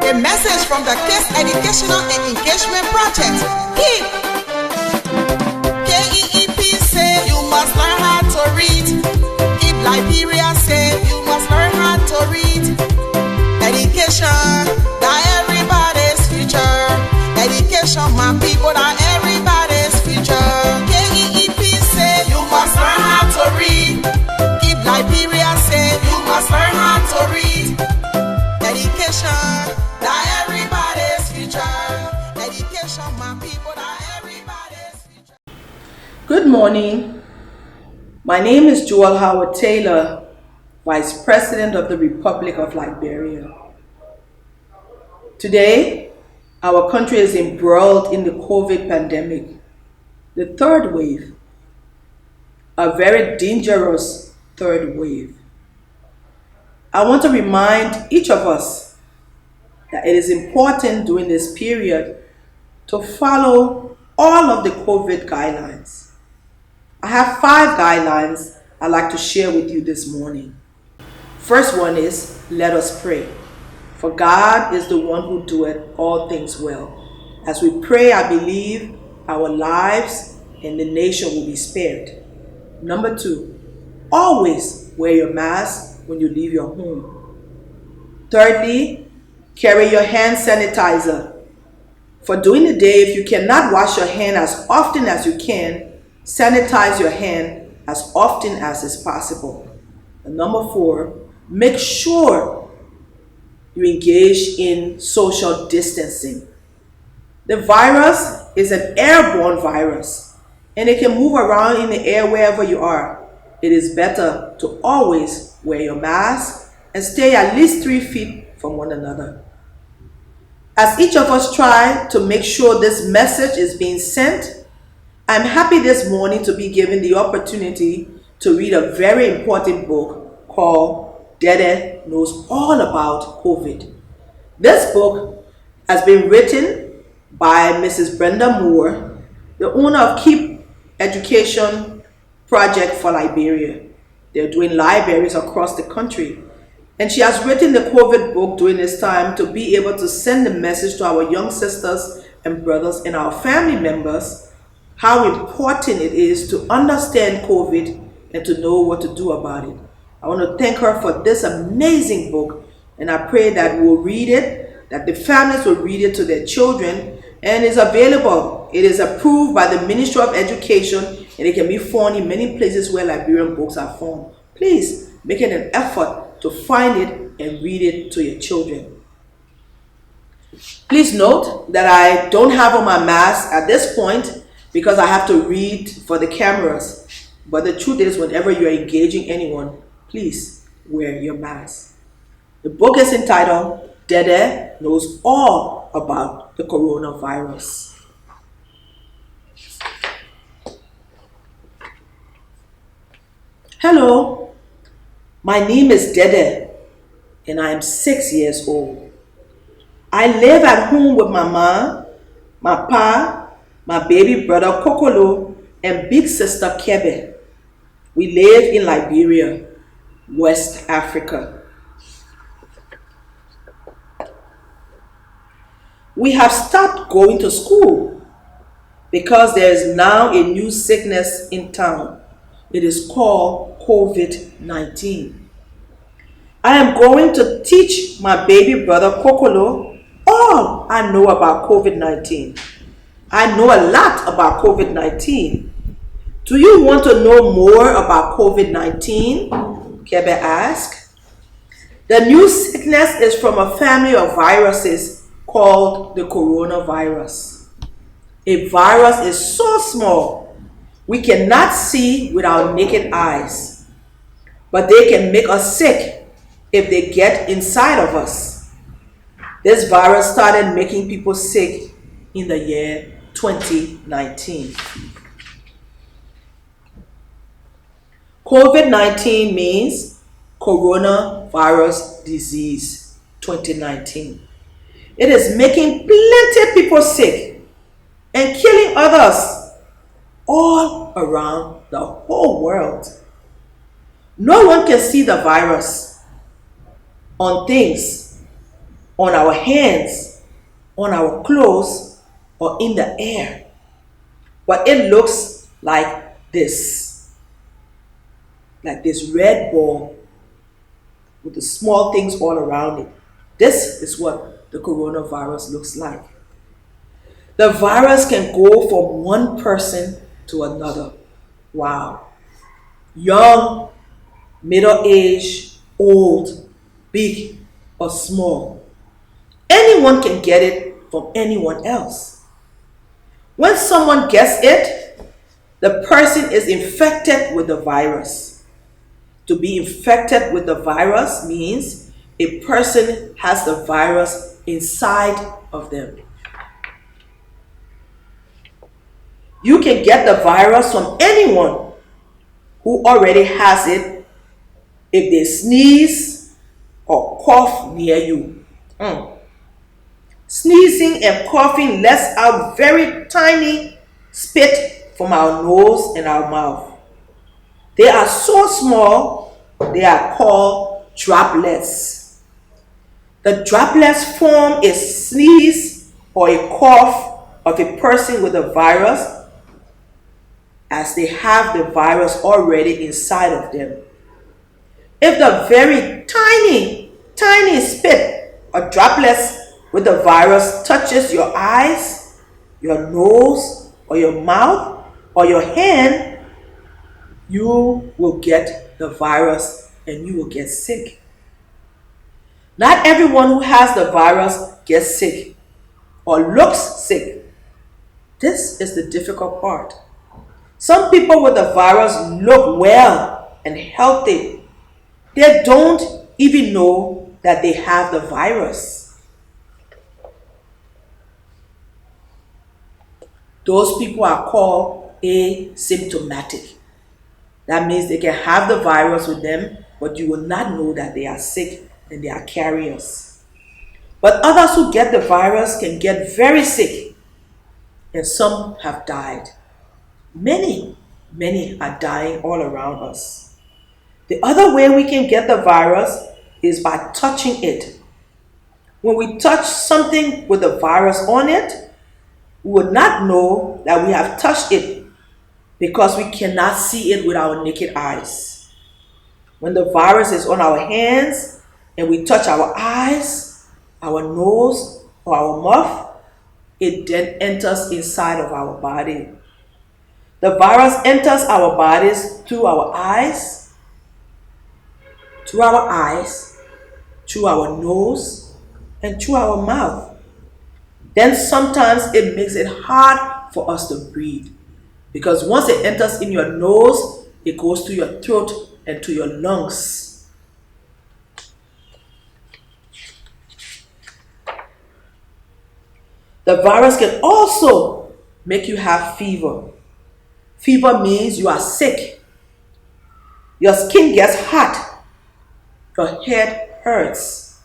A message from the Kids Educational and Engagement Project. KEEP. KEEP say you must learn how to read. KEEP Liberia say you must learn how to read. Education, that everybody's future. Education, my people, that everybody's future. KEEP say you must learn how to read. KEEP Liberia say you must learn how to read. Education, that everybody's future. Education, my people, that everybody's future. Good morning. My name is Joel Howard Taylor, Vice President of the Republic of Liberia. Today, our country is embroiled in the COVID pandemic, the third wave, a very dangerous third wave. I want to remind each of us that it is important during this period to follow all of the COVID guidelines. I have 5 guidelines I'd like to share with you this morning. First one is, let us pray. For God is the one who doeth all things well. As we pray, I believe our lives and the nation will be spared. Number 2, always wear your mask when you leave your home. Thirdly, carry your hand sanitizer. For during the day, if you cannot wash your hand as often as you can, sanitize your hand as often as is possible. And number 4, make sure you engage in social distancing. The virus is an airborne virus, and it can move around in the air wherever you are. It is better to always wear your mask and stay at least 3 feet from one another. As each of us try to make sure this message is being sent, I'm happy this morning to be given the opportunity to read a very important book called Deddeh Knows All About COVID. This book has been written by Mrs. Brenda Moore, the owner of KEEP Education Project for Liberia. They're doing libraries across the country. And she has written the COVID book during this time to be able to send the message to our young sisters and brothers and our family members how important it is to understand COVID and to know what to do about it. I want to thank her for this amazing book, and I pray that we'll read it, that the families will read it to their children, and it's available. It is approved by the Ministry of Education, and it can be found in many places where Liberian books are found. Please make it an effort to find it and read it to your children. Please note that I don't have on my mask at this point because I have to read for the cameras. But the truth is, whenever you're engaging anyone, please wear your mask. The book is entitled Deddeh Knows All About the Coronavirus. Hello, my name is Deddeh and I am 6 years old. I live at home with my mom, my pa, my baby brother Kokolo, and big sister Kebe. We live in Liberia, West Africa. We have stopped going to school because there is now a new sickness in town. It is called COVID-19. I am going to teach my baby brother Kokolo all I know about COVID-19. I know a lot about COVID-19. Do you want to know more about COVID-19? Kebe asked. The new sickness is from a family of viruses called the coronavirus. A virus is so small we cannot see with our naked eyes, but they can make us sick if they get inside of us. This virus started making people sick in the year 2019. COVID-19 means coronavirus disease 2019. It is making plenty people sick and killing others all around the whole world. No one can see the virus on things on our hands, on our clothes, or in the air. But it looks like this red ball with the small things all around it. This is what the coronavirus looks like. The virus can go from one person to another. Wow. Young, middle-aged, old, big, or small. Anyone can get it from anyone else. When someone gets it, the person is infected with the virus. To be infected with the virus means a person has the virus inside of them. You can get the virus from anyone who already has it if they sneeze or cough near you. Sneezing and coughing lets out very tiny spit from our nose and our mouth. They are so small, they are called droplets. The droplets form a sneeze or a cough of a person with the virus as they have the virus already inside of them. If the very tiny spit or droplets with the virus touches your eyes, your nose, or your mouth, or your hand, you will get the virus and you will get sick. Not everyone who has the virus gets sick or looks sick. This is the difficult part. Some people with the virus look well and healthy. They don't even know that they have the virus. Those people are called asymptomatic. That means they can have the virus with them, but you will not know that they are sick and they are carriers. But others who get the virus can get very sick, and some have died. Many are dying all around us. The other way we can get the virus is by touching it. When we touch something with the virus on it, we will not know that we have touched it because we cannot see it with our naked eyes. When the virus is on our hands and we touch our eyes, our nose, or our mouth, it then enters inside of our body. The virus enters our bodies through our eyes, through our nose, and through our mouth. Then sometimes it makes it hard for us to breathe, because once it enters in your nose, it goes to your throat and to your lungs. The virus can also make you have fever. Fever means you are sick. Your skin gets hot, your head hurts,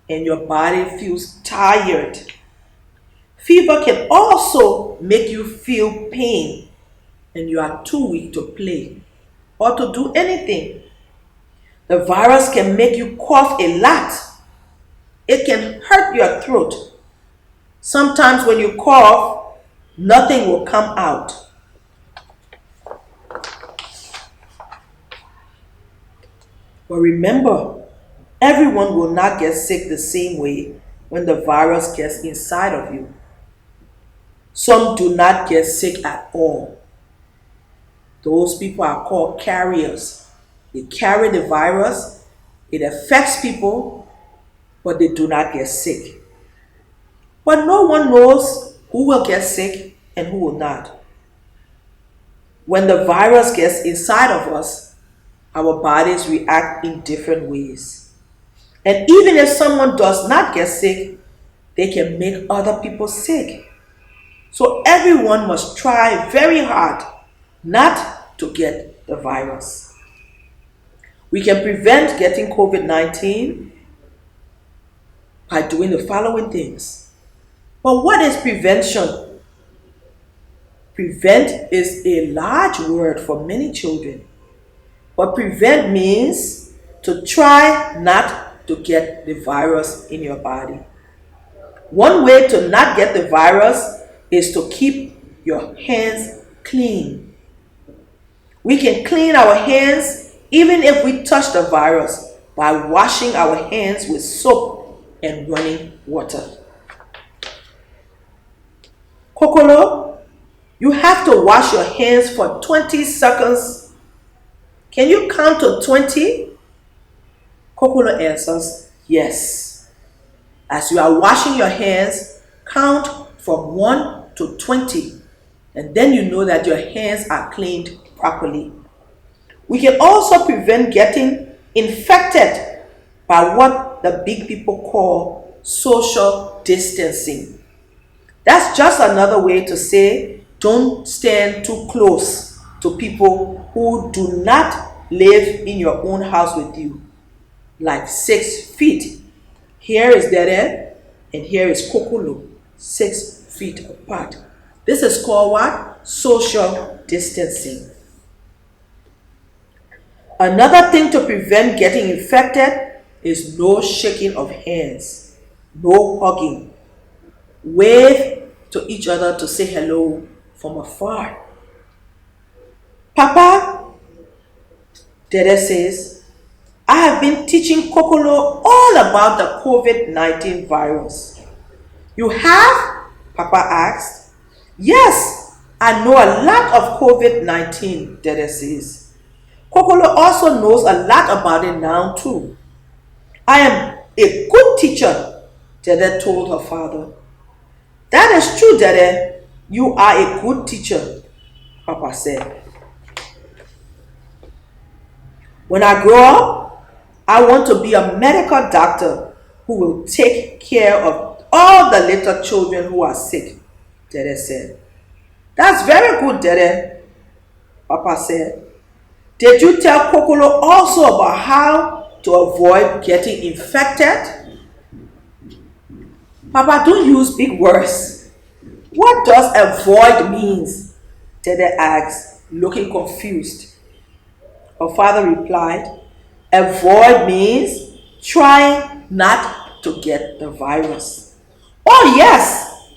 and your body feels tired. Fever can also make you feel pain, and you are too weak to play or to do anything. The virus can make you cough a lot. It can hurt your throat. Sometimes when you cough, nothing will come out. But remember, everyone will not get sick the same way when the virus gets inside of you. Some do not get sick at all. Those people are called carriers. They carry the virus, it affects people, but they do not get sick. But no one knows who will get sick and who will not. When the virus gets inside of us, our bodies react in different ways. And even if someone does not get sick, they can make other people sick. So everyone must try very hard not to get the virus. We can prevent getting COVID-19 by doing the following things. But what is prevention? Prevent is a large word for many children. But prevent means to try not to get the virus in your body. One way to not get the virus is to keep your hands clean. We can clean our hands even if we touch the virus by washing our hands with soap and running water. Kokolo, you have to wash your hands for 20 seconds. Can you count to 20? Kokolo answers, yes. As you are washing your hands, count from 1 to 20, and then you know that your hands are cleaned properly. We can also prevent getting infected by what the big people call social distancing. That's just another way to say don't stand too close to people who do not live in your own house with you, like 6 feet. Here is Deddeh and here is Kokolo, 6 feet apart. This is called what? Social distancing. Another thing to prevent getting infected is no shaking of hands, no hugging. Wave to each other to say hello from afar. Papa, Deddeh says, I have been teaching Kokolo all about the COVID-19 virus. You have? Papa asked. Yes, I know a lot of COVID-19, Deddeh says. Kokolo also knows a lot about it now too. I am a good teacher, Deddeh told her father. That is true, Deddeh. You are a good teacher, Papa said. When I grow up, I want to be a medical doctor who will take care of all the little children who are sick, Deddeh said. That's very good, Deddeh, Papa said. Did you tell Kokolo also about how to avoid getting infected? Papa, don't use big words. What does avoid means? Deddeh asked, looking confused. Her father replied, avoid means trying not to get the virus. Oh yes,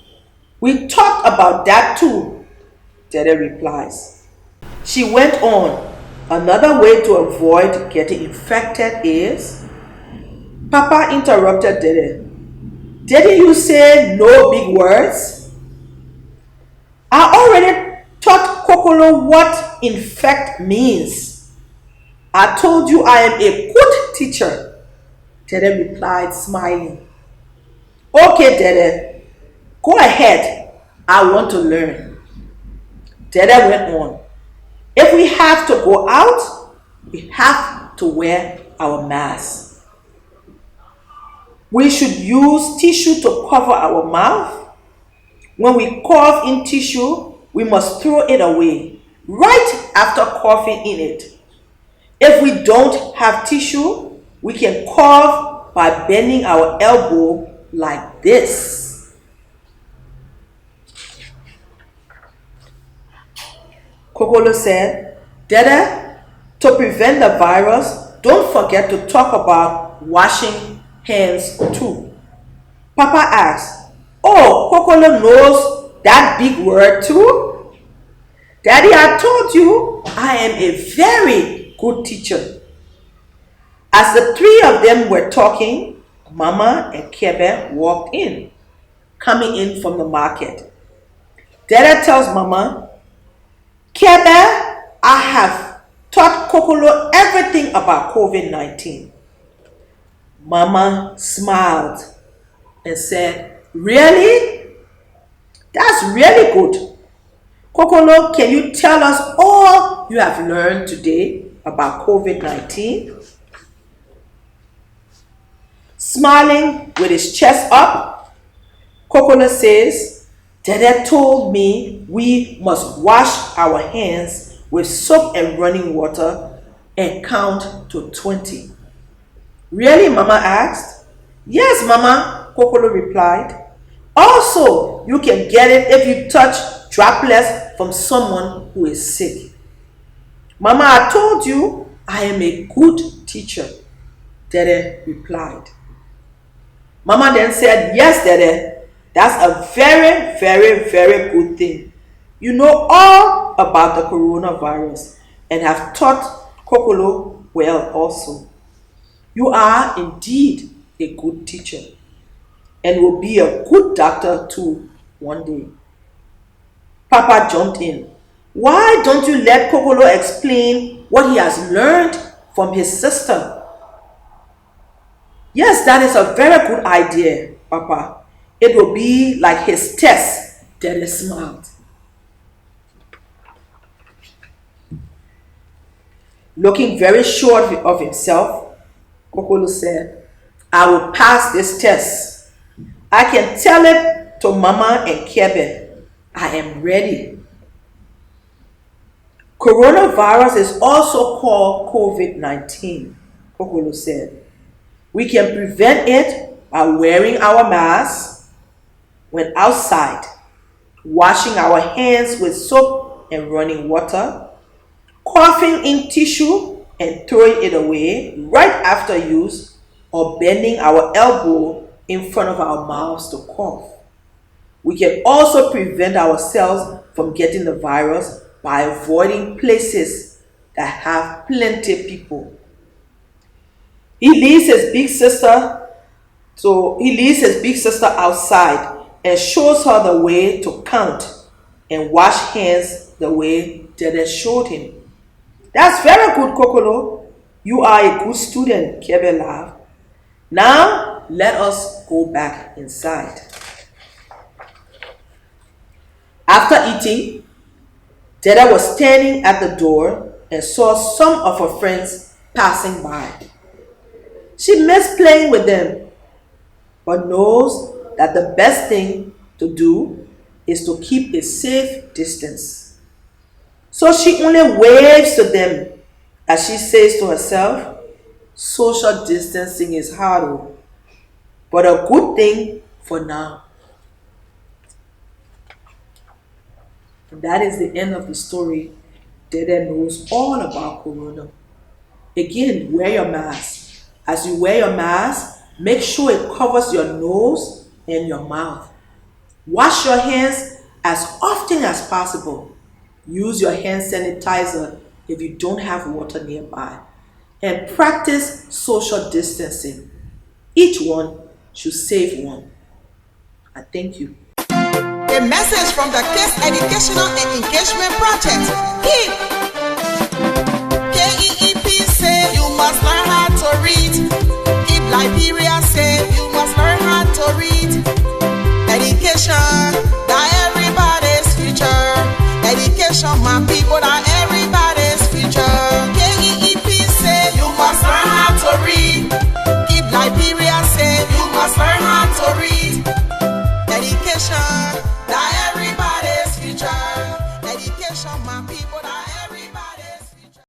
we talked about that too, Deddeh replies. She went on. Another way to avoid getting infected is... Papa interrupted Deddeh. Didn't you say no big words? I already taught Kokolo what infect means. I told you I am a good teacher, Deddeh replied, smiling. Okay, Deddeh, go ahead. I want to learn. Deddeh went on. If we have to go out, we have to wear our masks. We should use tissue to cover our mouth. When we cough in tissue, we must throw it away right after coughing in it. If we don't have tissue, we can cough by bending our elbow like this. Kokolo said, Deddeh, to prevent the virus, don't forget to talk about washing hands too. Papa asked, oh, Kokolo knows that big word too? Daddy, I told you I am a very good teacher. As the three of them were talking, Mama and Kebe walked in, coming in from the market. Deddeh tells Mama, Kebe, I have taught Kokolo everything about COVID-19. Mama smiled and said, really? That's really good. Kokolo, can you tell us all you have learned today about COVID-19? Smiling with his chest up, Kokolo says, Deddeh told me we must wash our hands with soap and running water and count to 20. Really, Mama asked. Yes, Mama, Kokolo replied. Also, you can get it if you touch droplets from someone who is sick. Mama, I told you I am a good teacher, Deddeh replied. Mama then said, yes, Deddeh, That's a very, very, very good thing. You know all about the coronavirus and have taught Kokolo well also. You are indeed a good teacher and will be a good doctor too one day. Papa jumped in. Why don't you let Kokolo explain what he has learned from his sister? Yes, that is a very good idea, Papa. It will be like his test. Deddeh smiled. Looking very sure of himself, Kokolo said, I will pass this test. I can tell it to Mama and Kebe. I am ready. Coronavirus is also called COVID-19, Kokolo said. We can prevent it by wearing our masks when outside, washing our hands with soap and running water, coughing in tissue and throwing it away right after use, or bending our elbow in front of our mouths to cough. We can also prevent ourselves from getting the virus by avoiding places that have plenty of people. He leaves his big sister outside and shows her the way to count and wash hands the way Deddeh showed him. That's very good, Kokolo. You are a good student, Kebe laughed. Now let us go back inside. After eating, Deddeh was standing at the door and saw some of her friends passing by. She missed playing with them, but knows that the best thing to do is to keep a safe distance. So she only waves to them as she says to herself, social distancing is hard, but a good thing for now. And that is the end of the story. Deddeh knows all about Corona. Again, wear your mask. As you wear your mask, make sure it covers your nose and your mouth. Wash your hands as often as possible. Use your hand sanitizer if you don't have water nearby. And practice social distancing. Each one should save one. I thank you. A message from the Case Educational and Engagement Project. KEEP! KEEP say you must learn how to read. If Liberia say you must learn how to read. Education, that everybody's future. Education, my people, that everybody's future. KEEP say you must learn how to read. If Liberia say you must learn how to read. Education, that every